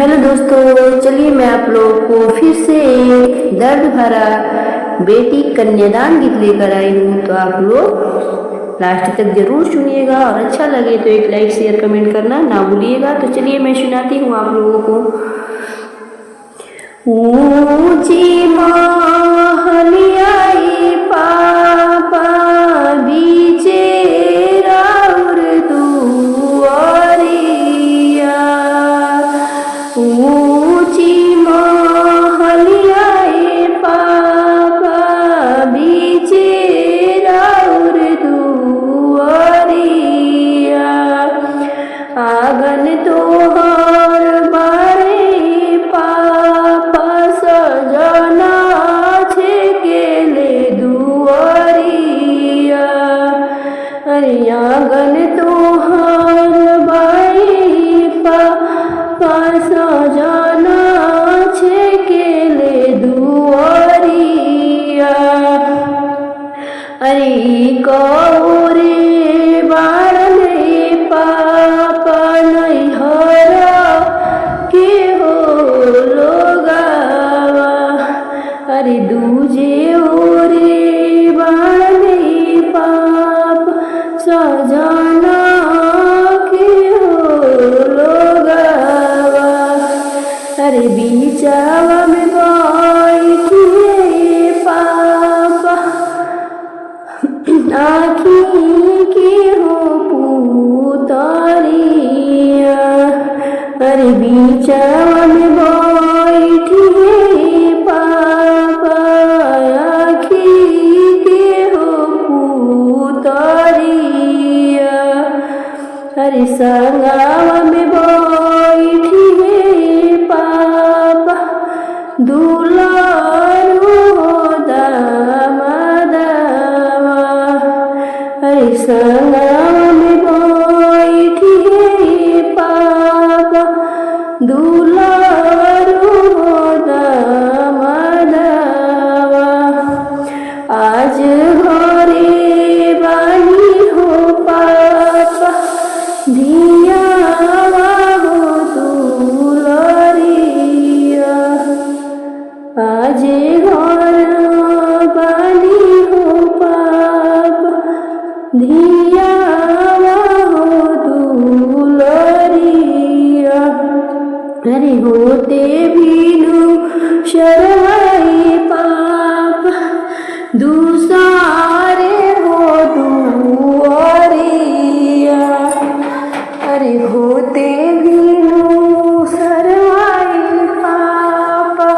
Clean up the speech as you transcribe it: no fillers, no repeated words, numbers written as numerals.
Hello दोस्तों, चलिए मैं आप लोगों को फिर से एक दर्द भरा बेटी कन्यादान गीत लेकर आई हूँ। तो आप लोग लास्ट तक जरूर सुनिएगा और अच्छा लगे तो एक लाइक शेयर कमेंट करना ना भूलिएगा। तो चलिए मैं सुनाती हूँ आप लोगों को। ऊंची महलियाई पापा बीचे राउर दुआरिया, ऊंची महलियाई पापा बीचे राउर दुआरिया, आंगन तोहर बारे पापा सजना छेकेले दुआरिया, अरे आंगन तोहर बारे पापा सजना छेकेले दुआरिया, अरे कौरे बाड़ले पापा नैहरा के हो लोगावा, अरे दूजे ओरे बाड़ले पापा सजना के हो लोगावा, अरे बीचावा में बैठिए पापा आँखी के हो पुतरिया, अरे बीचावा में बैठिए पापा आँखी के हो पुतरिया, अरे संगावा में बैठिए पापा दुलारू हो दामादावा, अरे संगावा में बैठिए पापा दुलारू हो दामादावा, आज घरे बानी हो पापा धियावा हो दुलरिया, आज घर बानी हो पापा धियावा हो दुलरिया, अरे होते बीनु शरमाई पापा दूसारे हो दुआरिया, अरे होते बीनु शरमाई पापा